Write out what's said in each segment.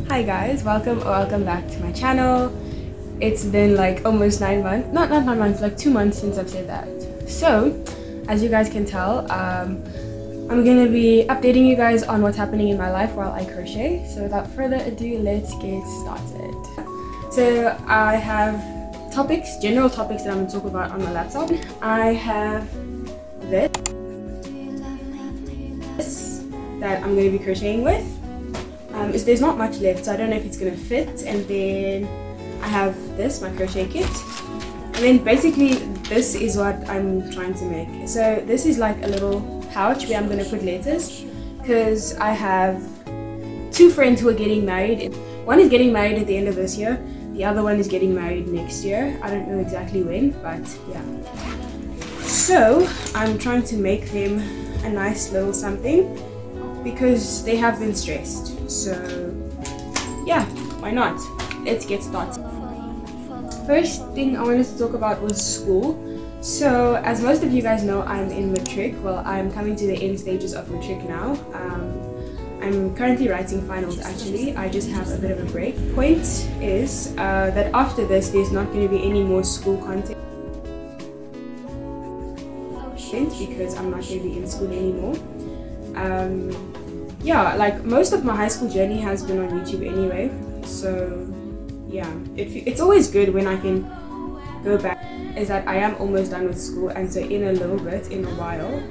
Hi guys, welcome back to my channel. It's been like almost 9 months, not 9 months, like 2 months since I've said that. So as you guys can tell, I'm gonna be updating you guys on what's happening in my life while I crochet. So without further ado, let's get started. So I have general topics that I'm gonna talk about on my laptop. I have this that I'm going to be crocheting with. There's not much left, so I don't know if it's going to fit. And then I have this, my crochet kit. And then basically this is what I'm trying to make. So this is like a little pouch where I'm going to put letters, because I have 2 friends who are getting married. One is getting married at the end of this year, the other one is getting married next year. I don't know exactly when, but yeah. So I'm trying to make them a nice little something, because they have been stressed. So yeah, why not? Let's get started. First thing I wanted to talk about was school. So as most of you guys know, I'm in matric. Well, I'm coming to the end stages of matric now. I'm currently writing finals actually. I just have a bit of a break. Point is that after this there's not going to be any more school content, because I'm not going to be in school anymore. Yeah, like most of my high school journey has been on YouTube anyway, so yeah, it's always good when I can go back, is that I am almost done with school, and so in a little bit, in a while,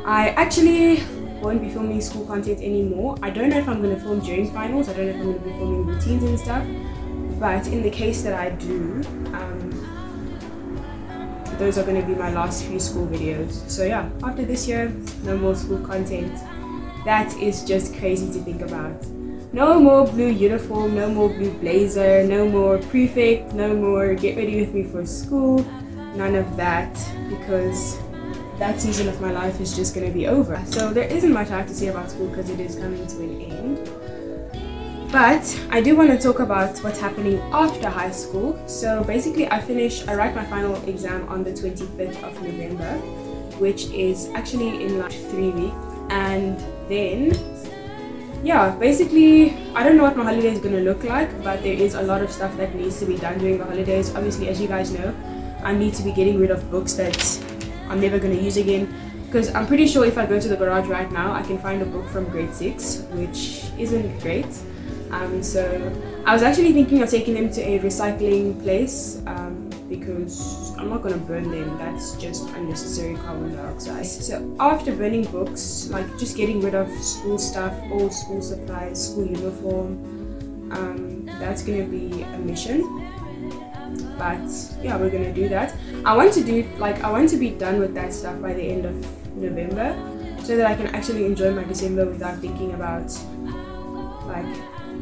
I actually won't be filming school content anymore. I don't know if I'm going to film during finals, I don't know if I'm going to be filming routines and stuff, but in the case that I do, those are going to be my last few school videos. So yeah, after this year, no more school content. That is just crazy to think about. No more blue uniform, no more blue blazer, no more prefect, no more get ready with me for school, none of that, because that season of my life is just going to be over. So there isn't much I have to say about school, because it is coming to an end. But I do want to talk about what's happening after high school. So basically I write my final exam on the 25th of November, which is actually in like 3 weeks. And then, yeah, basically I don't know what my holiday is going to look like, but there is a lot of stuff that needs to be done during the holidays. Obviously, as you guys know, I need to be getting rid of books that I'm never going to use again, because I'm pretty sure if I go to the garage right now, I can find a book from grade 6, which isn't great. So I was actually thinking of taking them to a recycling place, because I'm not going to burn them. That's just unnecessary carbon dioxide. So after burning books, like just getting rid of school stuff, all school supplies, school uniform, that's going to be a mission. But yeah, we're going to do that. I want to be done with that stuff by the end of November, so that I can actually enjoy my December without thinking about like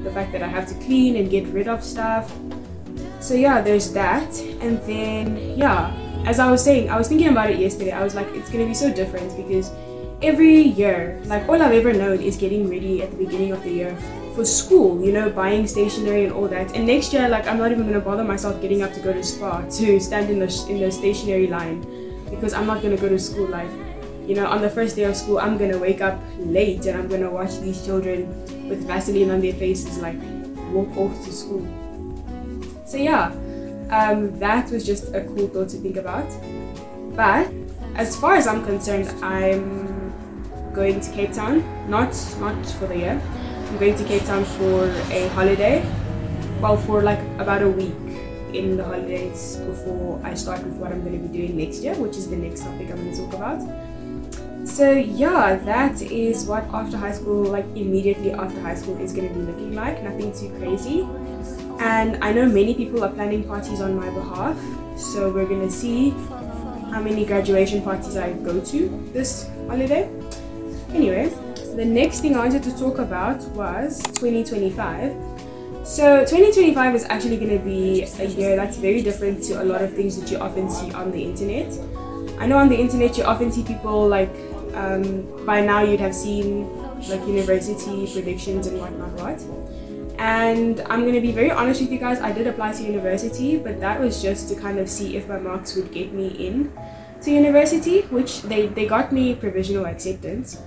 the fact that I have to clean and get rid of stuff. So yeah, there's that. And then yeah, as I was saying, I was thinking about it yesterday. I was like, it's gonna be so different, because every year, like all I've ever known is getting ready at the beginning of the year for school, you know, buying stationery and all that. And next year, like I'm not even gonna bother myself getting up to go to Spa to stand in the stationery line, because I'm not gonna go to school. Like, you know, on the first day of school, I'm gonna wake up late and I'm gonna watch these children with Vaseline on their faces like walk off to school. So yeah, that was just a cool thought to think about. But as far as I'm concerned, I'm going to Cape Town, not for the year. I'm going to Cape Town for a holiday, well, for like about a week in the holidays before I start with what I'm going to be doing next year, which is the next topic I'm going to talk about. So yeah, that is what after high school, like immediately after high school, is going to be looking like. Nothing too crazy. And I know many people are planning parties on my behalf, so we're going to see how many graduation parties I go to this holiday. Anyway, the next thing I wanted to talk about was 2025. So 2025 is actually going to be a year that's very different to a lot of things that you often see on the internet. I know on the internet you often see people like, by now you'd have seen like university predictions and whatnot. And I'm going to be very honest with you guys, I did apply to university, but that was just to kind of see if my marks would get me in to university, which they got me provisional acceptance.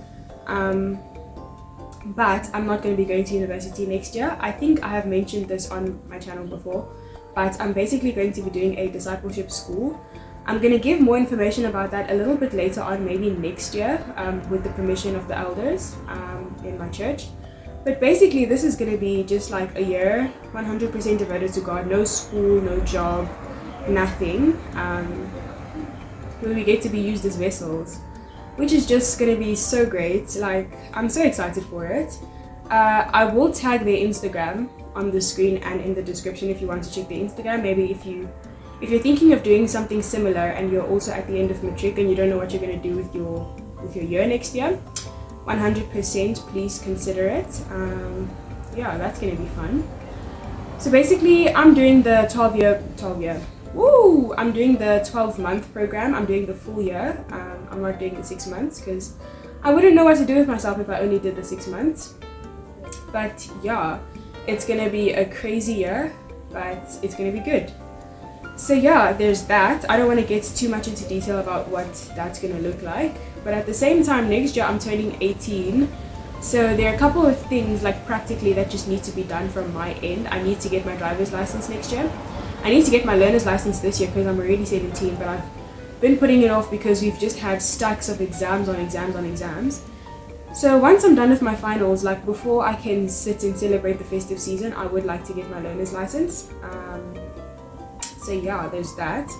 but I'm not going to be going to university next year. I think I have mentioned this on my channel before, but I'm basically going to be doing a discipleship school. I'm going to give more information about that a little bit later on, maybe next year, with the permission of the elders in my church. But basically this is going to be just like a year 100% devoted to God, no school, no job, nothing, where we get to be used as vessels, which is just going to be so great. Like, I'm so excited for it. I will tag their Instagram on the screen and in the description if you want to check their Instagram. Maybe if you're thinking of doing something similar and you're also at the end of matric and you don't know what you're going to do with your year next year, 100% please consider it. Yeah, that's going to be fun. So basically I'm doing the 12-month program. I'm doing the full year. I'm not doing the 6 months because I wouldn't know what to do with myself if I only did the 6 months. But yeah, it's gonna be a crazy year, but it's gonna be good. So yeah, there's that. I don't want to get too much into detail about what that's gonna look like, but at the same time, next year I'm turning 18. So there are a couple of things, like practically, that just need to be done from my end. I need to get my driver's license next year. I need to get my learner's license this year because I'm already 17, but I've been putting it off because we've just had stacks of exams on exams on exams. So once I'm done with my finals, like before I can sit and celebrate the festive season, I would like to get my learner's license. So yeah, there's that.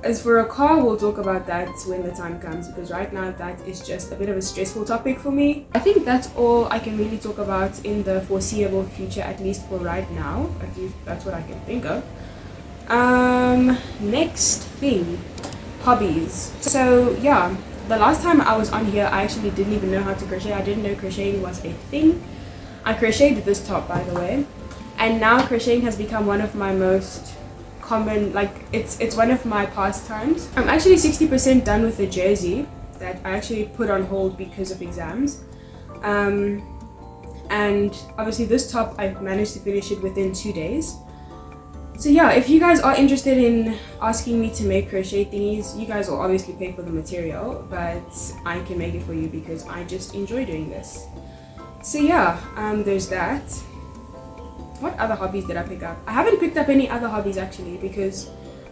As for a car, we'll talk about that when the time comes, because right now that is just a bit of a stressful topic for me. I think that's all I can really talk about in the foreseeable future, at least for right now. At least that's what I can think of. Next thing, hobbies. So yeah, the last time I was on here, I actually didn't even know how to crochet. I didn't know crocheting was a thing. I crocheted this top, by the way, and now crocheting has become one of my most common, like it's one of my pastimes. I'm actually 60% done with the jersey that I actually put on hold because of exams, and obviously this top I managed to finish it within 2 days. So yeah, if you guys are interested in asking me to make crochet thingies, you guys will obviously pay for the material, but I can make it for you because I just enjoy doing this. So yeah, there's that. What other hobbies did I pick up? I haven't picked up any other hobbies actually, because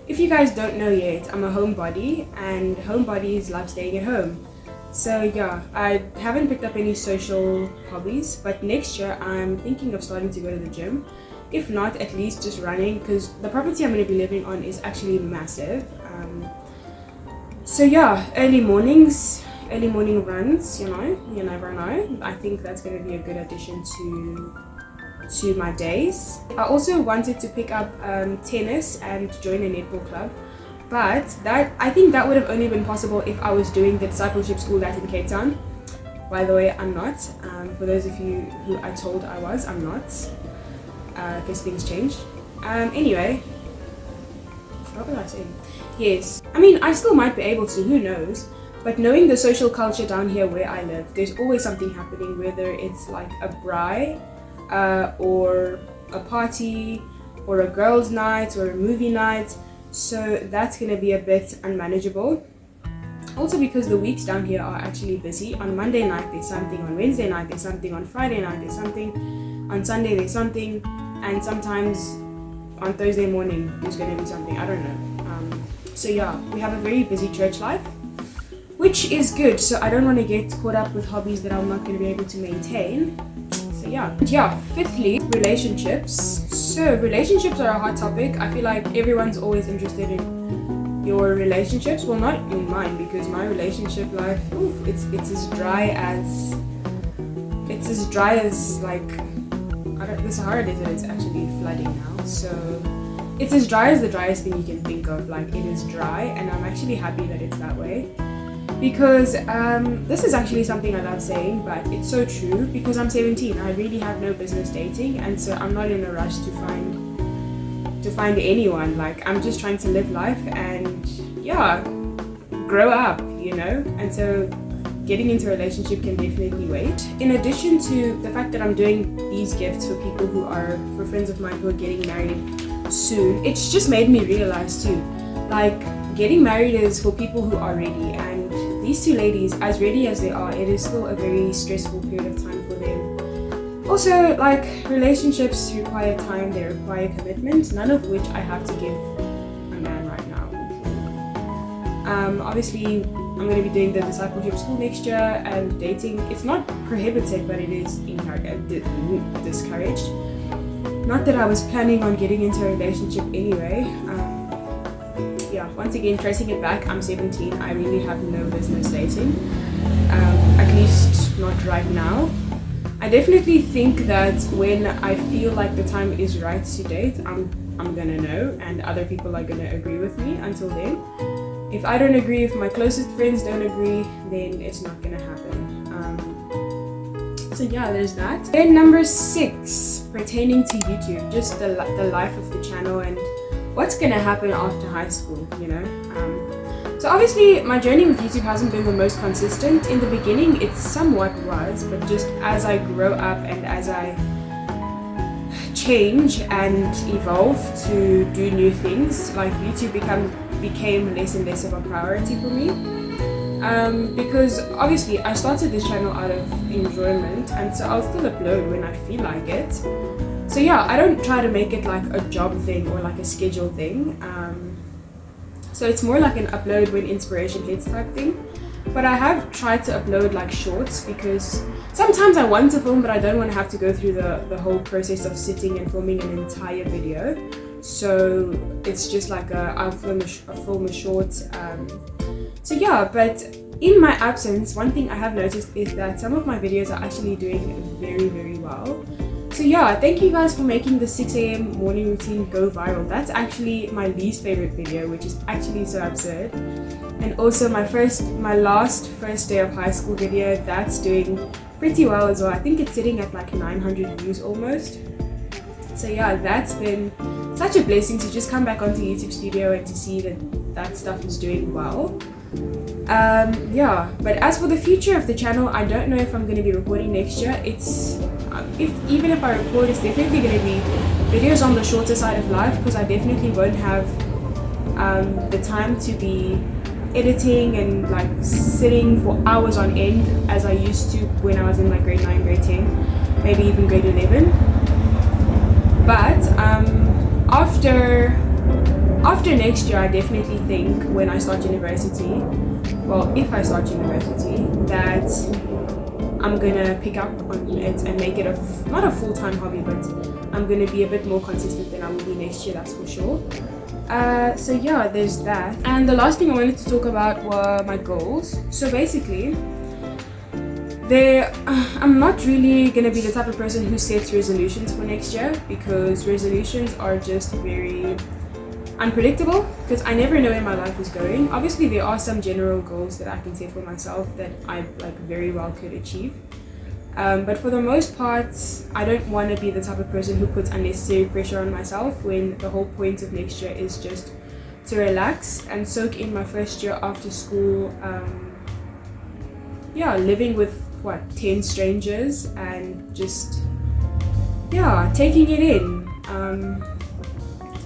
if you guys don't know yet, I'm a homebody and homebodies love staying at home. So yeah, I haven't picked up any social hobbies, but next year I'm thinking of starting to go to the gym. If not, at least just running, because the property I'm going to be living on is actually massive. So yeah, early morning runs, you never know. I think that's going to be a good addition to my days. I also wanted to pick up tennis and join a netball club, but I think that would have only been possible if I was doing the discipleship school that's in Cape Town. By the way, I'm not. For those of you who I told I was, I'm not, because things changed. Anyway, what was I saying? Yes, I mean, I still might be able to, who knows, but knowing the social culture down here where I live, there's always something happening, whether it's like a braai, or a party, or a girls' night, or a movie night. So that's gonna be a bit unmanageable. Also because the weeks down here are actually busy. On Monday night there's something, on Wednesday night there's something, on Friday night there's something, on Sunday there's something, and sometimes on Thursday morning there's gonna be something, I don't know. So yeah, we have a very busy church life, which is good. So I don't want to get caught up with hobbies that I'm not going to be able to maintain. So yeah, fifthly, relationships. So relationships are a hot topic. I feel like everyone's always interested in your relationships. Well, not in mine, because my relationship life, it's as dry as like, the Sahara Desert is actually flooding now. So it's as dry as the driest thing you can think of. Like, it is dry, and I'm actually happy that it's that way. Because this is actually something I love saying, but it's so true, because I'm 17. I really have no business dating, and so I'm not in a rush to find anyone. Like, I'm just trying to live life and grow up, and so getting into a relationship can definitely wait. In addition to the fact that I'm doing these gifts for for friends of mine who are getting married soon, it's just made me realize too, like, getting married is for people who are ready, and these two ladies, as ready as they are, it is still a very stressful period of time for them. Also, like, relationships require time, they require commitment, none of which I have to give a man right now. Obviously, I'm going to be doing the discipleship school next year, and dating, it's not prohibited, but it is discouraged. Not that I was planning on getting into a relationship anyway. Yeah, once again, tracing it back, I'm 17. I really have no business dating. At least not right now. I definitely think that when I feel like the time is right to date, I'm gonna know, and other people are gonna agree with me. Until then, if I don't agree, if my closest friends don't agree, then it's not gonna happen. So yeah, there's that. Then number 6, pertaining to YouTube, just the life of the channel and what's gonna happen after high school, you know. So obviously my journey with YouTube hasn't been the most consistent. In the beginning it somewhat was, but just as I grow up and as I change and evolve to do new things, like YouTube became less and less of a priority for me. Because obviously I started this channel out of enjoyment, and so I'll still upload when I feel like it. So yeah, I don't try to make it like a job thing or like a schedule thing. So it's more like an upload when inspiration hits type thing. But I have tried to upload like shorts, because sometimes I want to film, but I don't want to have to go through the whole process of sitting and filming an entire video. So it's just like I'll film a short. So yeah, but in my absence, one thing I have noticed is that some of my videos are actually doing very, very well. So yeah, thank you guys for making the 6 a.m. morning routine go viral. That's actually my least favorite video, which is actually so absurd. And also my last first day of high school video, that's doing pretty well as well. I think it's sitting at like 900 views almost. So yeah, that's been such a blessing to just come back onto YouTube Studio and to see that stuff is doing well. Yeah, but as for the future of the channel, I don't know if I'm going to be recording next year. Even if I record, it's definitely going to be videos on the shorter side of life, because I definitely won't have the time to be editing and like sitting for hours on end as I used to when I was in like grade 9, grade 10, maybe even grade 11. But after next year, I definitely think when I start university, well, if I start university, that I'm gonna pick up on it and make it not a full-time hobby, but I'm gonna be a bit more consistent than I will be next year, that's for sure. So yeah, there's that. And the last thing I wanted to talk about were my goals. So basically, I'm not really gonna be the type of person who sets resolutions for next year, because resolutions are just very unpredictable, because I never know where my life is going. Obviously there are some general goals that I can set for myself that I like very well could achieve, but for the most part I don't want to be the type of person who puts unnecessary pressure on myself, when the whole point of next year is just to relax and soak in my first year after school. Yeah, living with 10 strangers and just taking it in.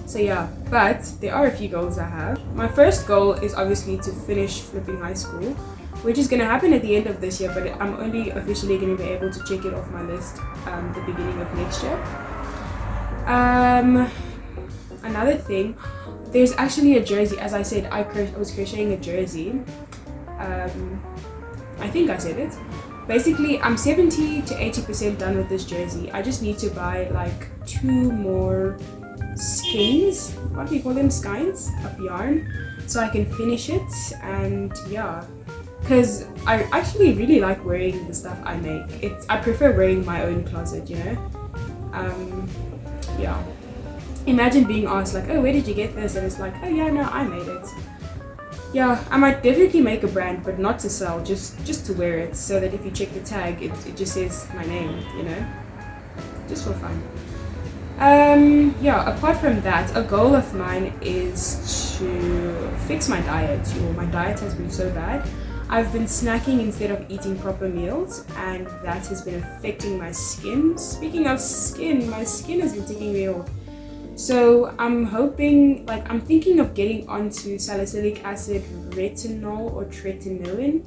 So yeah, but there are a few goals I have. My first goal is obviously to finish flipping high school, which is going to happen at the end of this year, but I'm only officially going to be able to check it off my list the beginning of next year. Another thing, there's actually a jersey. As I said, I was crocheting a jersey. I think I said it. Basically, I'm 70 to 80% done with this jersey. I just need to buy like 2 more skeins, what do you call them, skeins of yarn, so I can finish it. And yeah, because I actually really like wearing the stuff I make. I prefer wearing my own closet, you know. Yeah, imagine being asked like, oh, where did you get this? And it's like, oh yeah, no, I made it. Yeah, I might definitely make a brand, but not to sell, just to wear it, so that if you check the tag, it just says my name, you know, just for fun. Yeah, apart from that, a goal of mine is to fix my diet. My diet has been so bad. I've been snacking instead of eating proper meals, and that has been affecting my skin. Speaking of skin, my skin has been taking me off. So I'm hoping, like, I'm thinking of getting onto salicylic acid, retinol, or tretinoin.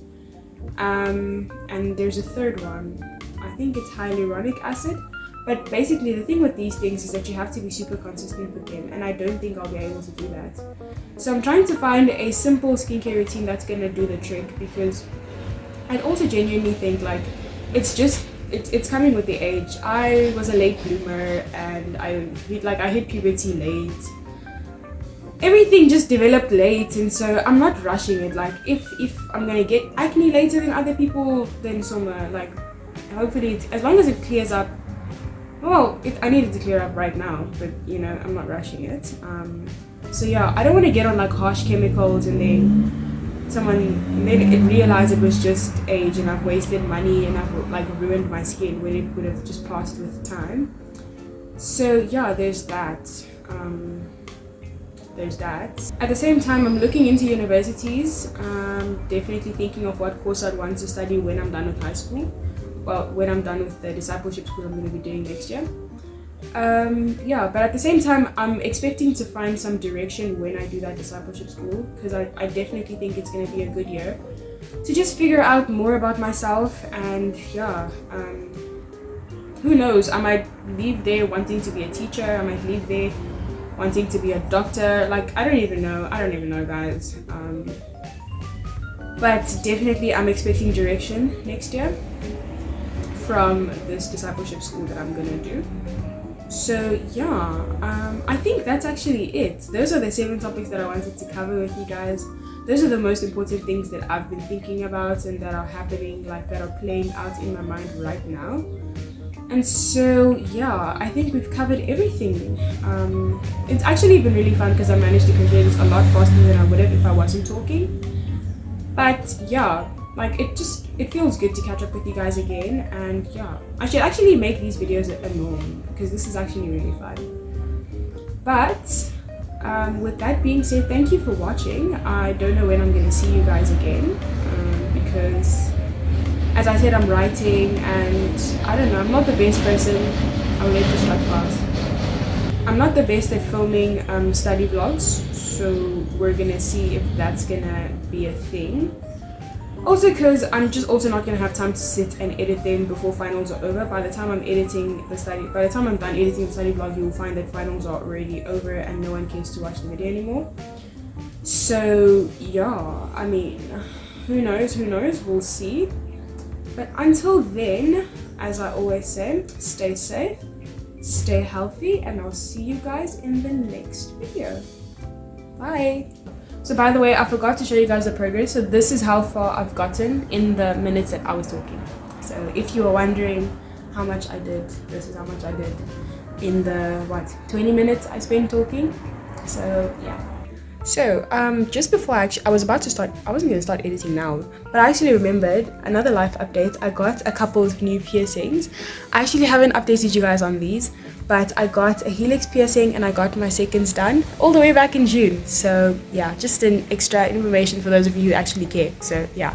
And there's a third one. I think it's hyaluronic acid. But basically the thing with these things is that you have to be super consistent with them, and I don't think I'll be able to do that. So I'm trying to find a simple skincare routine that's gonna do the trick, because I also genuinely think like it's coming with the age. I was a late bloomer and I hit puberty late. Everything just developed late, and so I'm not rushing it. Like if I'm gonna get acne later than other people, then like hopefully as long as it clears up. Well, I needed to clear up right now, but you know, I'm not rushing it. So yeah, I don't want to get on like harsh chemicals and then realize it was just age and I've wasted money and I've like ruined my skin when it would have just passed with time. So yeah, there's that. At the same time, I'm looking into universities. Definitely thinking of what course I'd want to study when I'm done with high school. Well, when I'm done with the discipleship school I'm going to be doing next year. Yeah, but at the same time, I'm expecting to find some direction when I do that discipleship school, because I definitely think it's going to be a good year to just figure out more about myself. And yeah, who knows, I might leave there wanting to be a teacher, I might leave there wanting to be a doctor. Like, I don't even know guys. But definitely I'm expecting direction next year from this discipleship school that I'm gonna do. So yeah, I think that's actually it. Those are the 7 topics that I wanted to cover with you guys. Those are the most important things that I've been thinking about and that are happening, like that are playing out in my mind right now. And so yeah, I think we've covered everything. It's actually been really fun because I managed to crochet this a lot faster than I would have if I wasn't talking. But yeah, like it feels good to catch up with you guys again. And yeah, I should actually make these videos a norm because this is actually really fun. But with that being said, thank you for watching. I don't know when I'm going to see you guys again, because as I said, I'm writing and I don't know, I'm not the best person. I'll let this like pass. I'm not the best at filming study vlogs, so we're gonna see if that's gonna be a thing. Also because I'm just also not gonna have time to sit and edit them before finals are over. By the time I'm done editing the study vlog, you will find that finals are already over and no one cares to watch the video anymore. So yeah, I mean, who knows, we'll see. But until then, as I always say, stay safe, stay healthy, and I'll see you guys in the next video. Bye! So by the way, I forgot to show you guys the progress. So this is how far I've gotten in the minutes that I was talking. So if you were wondering how much I did, this is how much I did in the 20 minutes I spent talking. So yeah. So just before I wasn't going to start editing now, but I actually remembered another life update. I got a couple of new piercings. I actually haven't updated you guys on these, but I got a helix piercing and I got my seconds done all the way back in June. So yeah, just an extra information for those of you who actually care. So yeah.